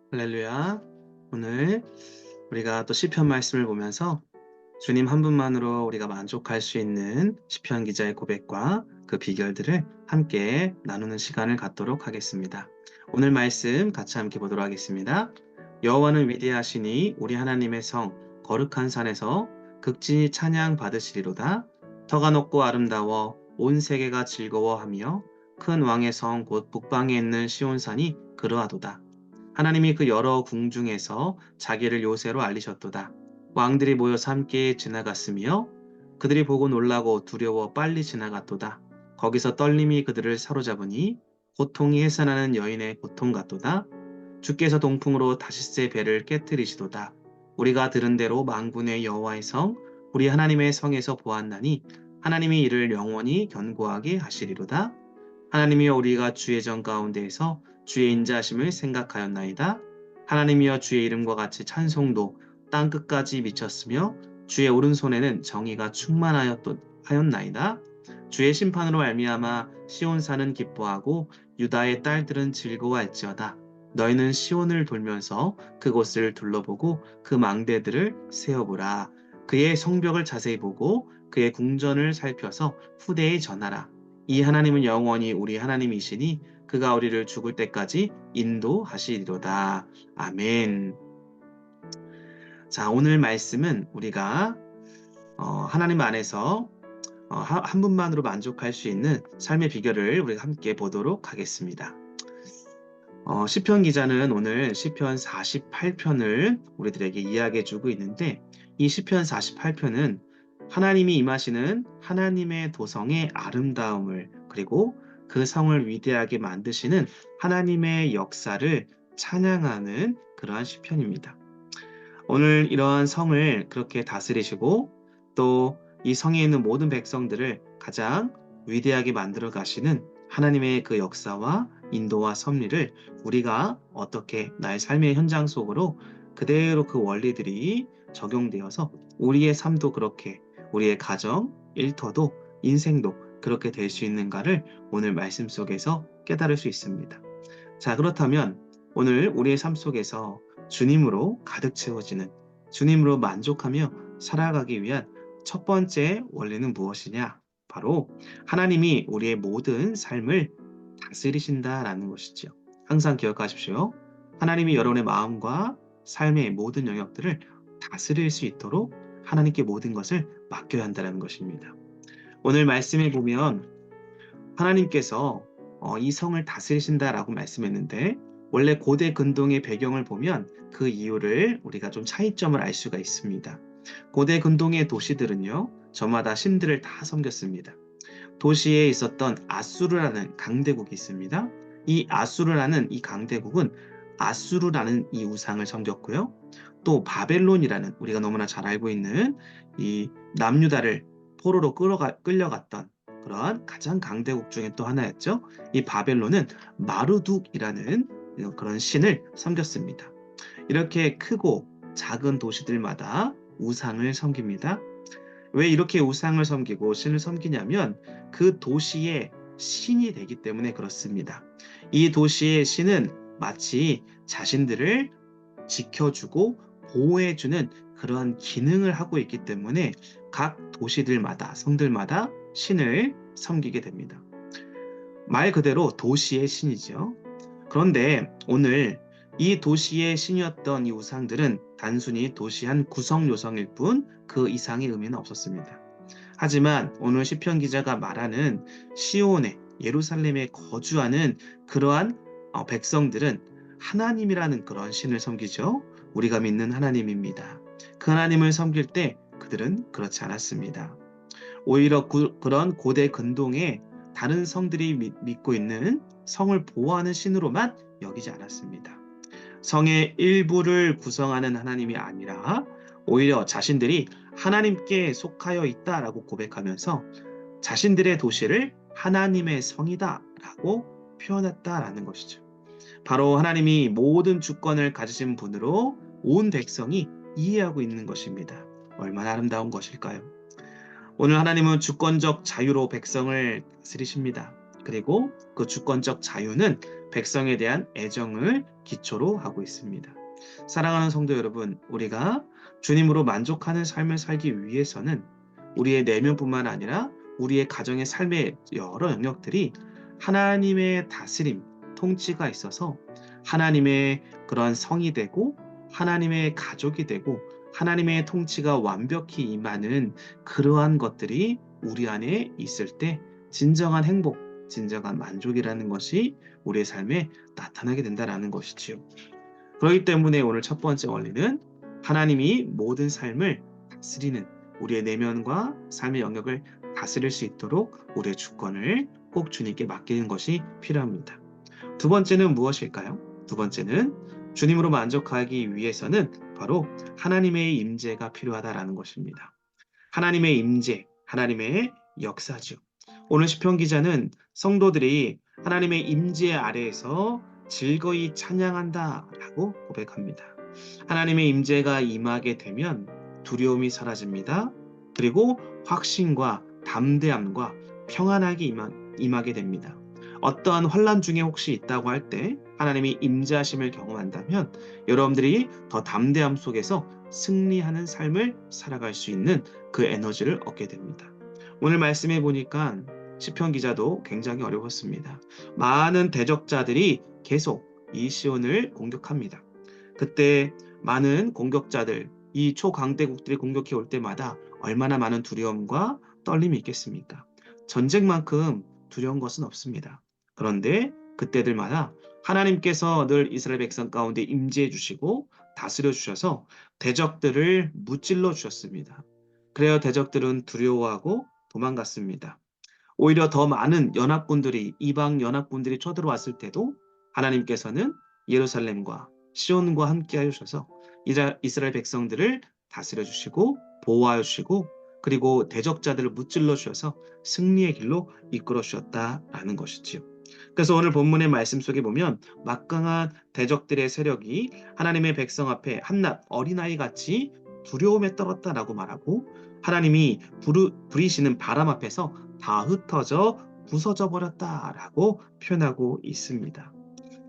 할렐루야. 오늘 우리가 또 시편 말씀을 보면서 주님 한 분만으로 우리가 만족할 수 있는 시편 기자의 고백과 그 비결들을 함께 나누는 시간을 갖도록 하겠습니다. 오늘 말씀 같이 함께 보도록 하겠습니다. 여호와는 위대하시니 우리 하나님의 성 거룩한 산에서 극진히 찬양 받으시리로다. 터가 높고 아름다워 온 세계가 즐거워하며 큰 왕의 성 곧 북방에 있는 시온산이 그러하도다. 하나님이 그 여러 궁중에서 자기를 요새로 알리셨도다. 왕들이 모여서 함께 지나갔으며 그들이 보고 놀라고 두려워 빨리 지나갔도다. 거기서 떨림이 그들을 사로잡으니 고통이 해산하는 여인의 고통 같도다. 주께서 동풍으로 다시스의 배를 깨뜨리시도다. 우리가 들은 대로 만군의 여호와의 성 우리 하나님의 성에서 보았나니 하나님이 이를 영원히 견고하게 하시리로다. 하나님이여 우리가 주의 전 가운데에서 주의 인자하심을 생각하였나이다. 하나님이여 주의 이름과 같이 찬송도 땅 끝까지 미쳤으며 주의 오른손에는 정의가 충만하였나이다. 주의 심판으로 말미암아 시온산은 기뻐하고 유다의 딸들은 즐거워할지어다. 너희는 시온을 돌면서 그곳을 둘러보고 그 망대들을 세어보라. 그의 성벽을 자세히 보고 그의 궁전을 살펴서 후대에 전하라. 이 하나님은 영원히 우리 하나님이시니 그가 우리를 죽을 때까지 인도하시리로다. 아멘. 자, 오늘 말씀은 우리가 하나님 안에서 한 분만으로 만족할 수 있는 삶의 비결을 우리가 함께 보도록 하겠습니다. 시편 기자는 오늘 시편 48편을 우리들에게 이야기해 주고 있는데 이 시편 48편은 하나님이 임하시는 하나님의 도성의 아름다움을 그리고 그 성을 위대하게 만드시는 하나님의 역사를 찬양하는 그러한 시편입니다. 오늘 이러한 성을 그렇게 다스리시고 또 이 성에 있는 모든 백성들을 가장 위대하게 만들어 가시는 하나님의 그 역사와 인도와 섭리를 우리가 어떻게 나의 삶의 현장 속으로 그대로 그 원리들이 적용되어서 우리의 삶도 그렇게 우리의 가정, 일터도 인생도 그렇게 될 수 있는가를 오늘 말씀 속에서 깨달을 수 있습니다. 자, 그렇다면 오늘 우리의 삶 속에서 주님으로 가득 채워지는 주님으로 만족하며 살아가기 위한 첫 번째 원리는 무엇이냐? 바로 하나님이 우리의 모든 삶을 다스리신다라는 것이죠. 항상 기억하십시오. 하나님이 여러분의 마음과 삶의 모든 영역들을 다스릴 수 있도록 하나님께 모든 것을 맡겨야 한다는 것입니다. 오늘 말씀에 보면 하나님께서 이 성을 다스리신다라고 말씀했는데 원래 고대 근동의 배경을 보면 그 이유를 우리가 좀 차이점을 알 수가 있습니다. 고대 근동의 도시들은요, 저마다 신들을 다 섬겼습니다. 도시에 있었던 아수르라는 강대국이 있습니다. 이 아수르라는 이 강대국은 아수르라는 이 우상을 섬겼고요. 또 바벨론이라는 우리가 너무나 잘 알고 있는 이 남유다를 포로로 끌려갔던 그러한 가장 강대국 중에 또 하나였죠. 이 바벨론은 마르둑이라는 그런 신을 섬겼습니다. 이렇게 크고 작은 도시들마다 우상을 섬깁니다. 왜 이렇게 우상을 섬기고 신을 섬기냐면 그 도시의 신이 되기 때문에 그렇습니다. 이 도시의 신은 마치 자신들을 지켜주고 보호해주는 그러한 기능을 하고 있기 때문에 각 도시들마다 성들마다 신을 섬기게 됩니다. 말 그대로 도시의 신이죠. 그런데 오늘 이 도시의 신이었던 이 우상들은 단순히 도시 한 구성 요성일 뿐 그 이상의 의미는 없었습니다. 하지만 오늘 시편 기자가 말하는 시온에 예루살렘에 거주하는 그러한 백성들은 하나님이라는 그런 신을 섬기죠. 우리가 믿는 하나님입니다. 그 하나님을 섬길 때 그들은 그렇지 않았습니다. 오히려 그런 고대 근동에 다른 성들이 믿고 있는 성을 보호하는 신으로만 여기지 않았습니다. 성의 일부를 구성하는 하나님이 아니라 오히려 자신들이 하나님께 속하여 있다라고 고백하면서 자신들의 도시를 하나님의 성이다라고 표현했다라는 것이죠. 바로 하나님이 모든 주권을 가지신 분으로 온 백성이 이해하고 있는 것입니다. 얼마나 아름다운 것일까요? 오늘 하나님은 주권적 자유로 백성을 다스리십니다. 그리고 그 주권적 자유는 백성에 대한 애정을 기초로 하고 있습니다. 사랑하는 성도 여러분, 우리가 주님으로 만족하는 삶을 살기 위해서는 우리의 내면뿐만 아니라 우리의 가정의 삶의 여러 영역들이 하나님의 다스림, 통치가 있어서 하나님의 그러한 성이 되고 하나님의 가족이 되고 하나님의 통치가 완벽히 임하는 그러한 것들이 우리 안에 있을 때 진정한 행복, 진정한 만족이라는 것이 우리의 삶에 나타나게 된다는 것이지요. 그렇기 때문에 오늘 첫 번째 원리는 하나님이 모든 삶을 다스리는 우리의 내면과 삶의 영역을 다스릴 수 있도록 우리의 주권을 꼭 주님께 맡기는 것이 필요합니다. 두 번째는 무엇일까요? 두 번째는 주님으로 만족하기 위해서는 바로 하나님의 임재가 필요하다라는 것입니다. 하나님의 임재, 하나님의 역사죠. 오늘 시편 기자는 성도들이 하나님의 임재 아래에서 즐거이 찬양한다라고 고백합니다. 하나님의 임재가 임하게 되면 두려움이 사라집니다. 그리고 확신과 담대함과 평안하게 임하게 됩니다. 어떠한 환난 중에 혹시 있다고 할 때 하나님이 임재하심을 경험한다면 여러분들이 더 담대함 속에서 승리하는 삶을 살아갈 수 있는 그 에너지를 얻게 됩니다. 오늘 말씀해 보니까 시편 기자도 굉장히 어려웠습니다. 많은 대적자들이 계속 이 시온을 공격합니다. 그때 많은 공격자들, 이 초강대국들이 공격해 올 때마다 얼마나 많은 두려움과 떨림이 있겠습니까? 전쟁만큼 두려운 것은 없습니다. 그런데 그때들마다 하나님께서 늘 이스라엘 백성 가운데 임재해 주시고 다스려 주셔서 대적들을 무찔러 주셨습니다. 그래야 대적들은 두려워하고 도망갔습니다. 오히려 더 많은 연합군들이 이방 연합군들이 쳐들어왔을 때도 하나님께서는 예루살렘과 시온과 함께 하셔서 이스라엘 백성들을 다스려 주시고 보호하여 주시고 그리고 대적자들을 무찔러 주셔서 승리의 길로 이끌어 주셨다라는 것이지요. 그래서 오늘 본문의 말씀 속에 보면 막강한 대적들의 세력이 하나님의 백성 앞에 한낱 어린아이 같이 두려움에 떨었다라고 말하고 하나님이 부리시는 바람 앞에서 다 흩어져 부서져 버렸다라고 표현하고 있습니다.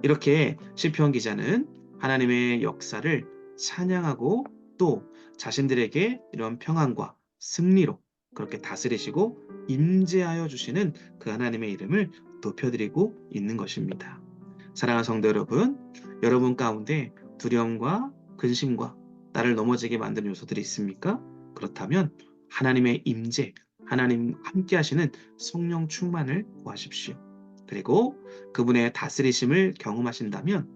이렇게 시편 기자는 하나님의 역사를 찬양하고 또 자신들에게 이런 평안과 승리로 그렇게 다스리시고 임재하여 주시는 그 하나님의 이름을 높여드리고 있는 것입니다. 사랑하는 성도 여러분, 여러분 가운데 두려움과 근심과 나를 넘어지게 만드는 요소들이 있습니까? 그렇다면 하나님의 임재, 하나님 함께 하시는 성령 충만을 구하십시오. 그리고 그분의 다스리심을 경험하신다면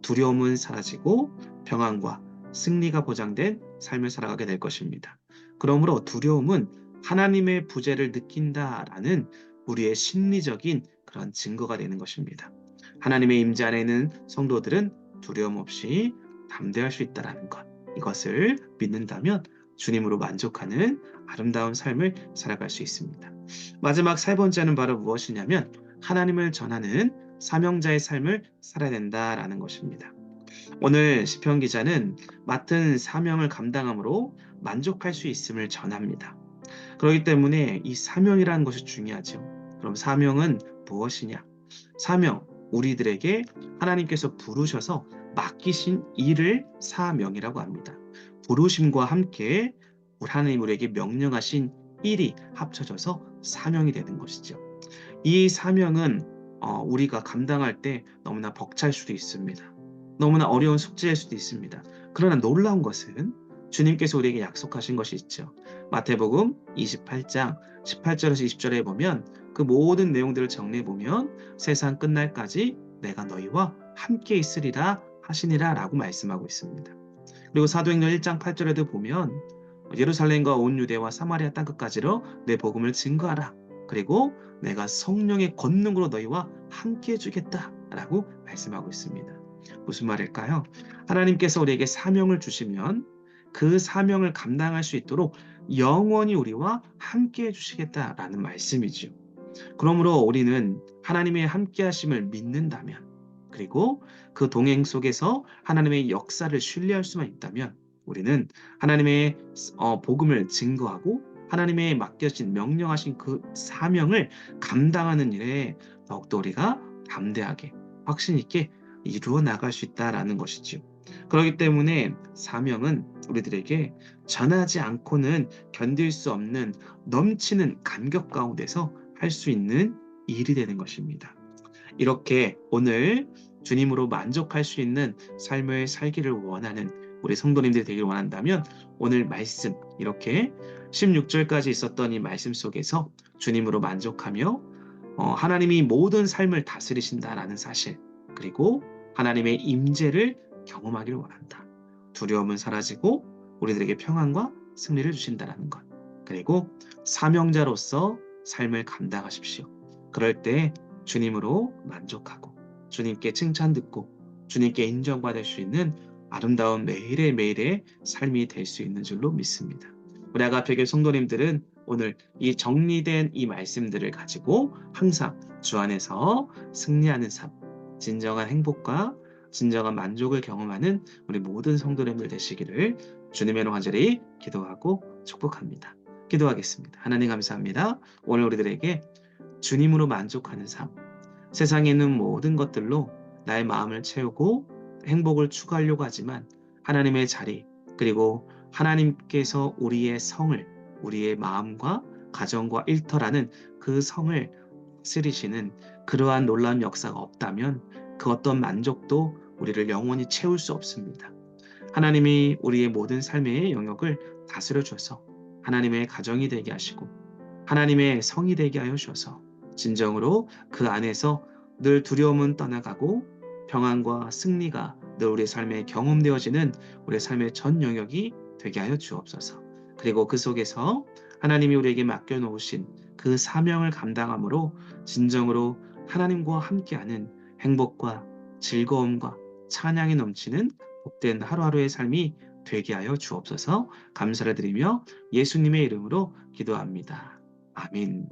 두려움은 사라지고 평안과 승리가 보장된 삶을 살아가게 될 것입니다. 그러므로 두려움은 하나님의 부재를 느낀다라는 우리의 심리적인 그런 증거가 되는 것입니다. 하나님의 임재 안에 있는 성도들은 두려움 없이 담대할 수 있다는 것. 이것을 믿는다면 주님으로 만족하는 아름다운 삶을 살아갈 수 있습니다. 마지막 세 번째는 바로 무엇이냐면 하나님을 전하는 사명자의 삶을 살아야 된다라는 것입니다. 오늘 시편 기자는 맡은 사명을 감당함으로 만족할 수 있음을 전합니다. 그렇기 때문에 이 사명이라는 것이 중요하죠. 그럼 사명은 무엇이냐? 사명, 우리들에게 하나님께서 부르셔서 맡기신 일을 사명이라고 합니다. 부르심과 함께 하나님 우리에게 명령하신 일이 합쳐져서 사명이 되는 것이죠. 이 사명은 우리가 감당할 때 너무나 벅찰 수도 있습니다. 너무나 어려운 숙제일 수도 있습니다. 그러나 놀라운 것은 주님께서 우리에게 약속하신 것이 있죠. 마태복음 28장 18절에서 20절에 보면 그 모든 내용들을 정리해 보면 세상 끝날까지 내가 너희와 함께 있으리라 하시니라 라고 말씀하고 있습니다. 그리고 사도행전 1장 8절에도 보면 예루살렘과 온 유대와 사마리아 땅끝까지로 내 복음을 증거하라. 그리고 내가 성령의 권능으로 너희와 함께 해주겠다 라고 말씀하고 있습니다. 무슨 말일까요? 하나님께서 우리에게 사명을 주시면 그 사명을 감당할 수 있도록 영원히 우리와 함께 해주시겠다라는 말씀이죠. 그러므로 우리는 하나님의 함께 하심을 믿는다면 그리고 그 동행 속에서 하나님의 역사를 신뢰할 수만 있다면 우리는 하나님의 복음을 증거하고 하나님의 맡겨진 명령하신 그 사명을 감당하는 일에 더욱더 우리가 담대하게 확신 있게 이루어 나갈 수 있다라는 것이지요. 그렇기 때문에 사명은 우리들에게 전하지 않고는 견딜 수 없는 넘치는 감격 가운데서 할 수 있는 일이 되는 것입니다. 이렇게 오늘 주님으로 만족할 수 있는 삶을 살기를 원하는 우리 성도님들이 되기를 원한다면 오늘 말씀 이렇게 16절까지 있었던 이 말씀 속에서 주님으로 만족하며 하나님이 모든 삶을 다스리신다라는 사실 그리고 하나님의 임재를 경험하기를 원한다. 두려움은 사라지고 우리들에게 평안과 승리를 주신다라는 것. 그리고 사명자로서 삶을 감당하십시오. 그럴 때 주님으로 만족하고 주님께 칭찬 듣고 주님께 인정받을 수 있는 아름다운 매일의 매일의 삶이 될 수 있는 줄로 믿습니다. 우리 아가페교 성도님들은 오늘 이 정리된 이 말씀들을 가지고 항상 주 안에서 승리하는 삶, 진정한 행복과 진정한 만족을 경험하는 우리 모든 성도님들 되시기를 주님의 간절히 기도하고 축복합니다. 기도하겠습니다. 하나님 감사합니다. 오늘 우리들에게 주님으로 만족하는 삶, 세상에 있는 모든 것들로 나의 마음을 채우고 행복을 추구하려고 하지만 하나님의 자리, 그리고 하나님께서 우리의 성을, 우리의 마음과 가정과 일터라는 그 성을 다스리시는 그러한 놀라운 역사가 없다면 그 어떤 만족도 우리를 영원히 채울 수 없습니다. 하나님이 우리의 모든 삶의 영역을 다스려 주셔서 하나님의 가정이 되게 하시고 하나님의 성이 되게 하여 주셔서 진정으로 그 안에서 늘 두려움은 떠나가고 평안과 승리가 늘 우리의 삶에 경험되어지는 우리의 삶의 전 영역이 되게 하여 주옵소서. 그리고 그 속에서 하나님이 우리에게 맡겨놓으신 그 사명을 감당함으로 진정으로 하나님과 함께하는 행복과 즐거움과 찬양이 넘치는 복된 하루하루의 삶이 되게 하여 주옵소서. 감사를 드리며 예수님의 이름으로 기도합니다. 아멘.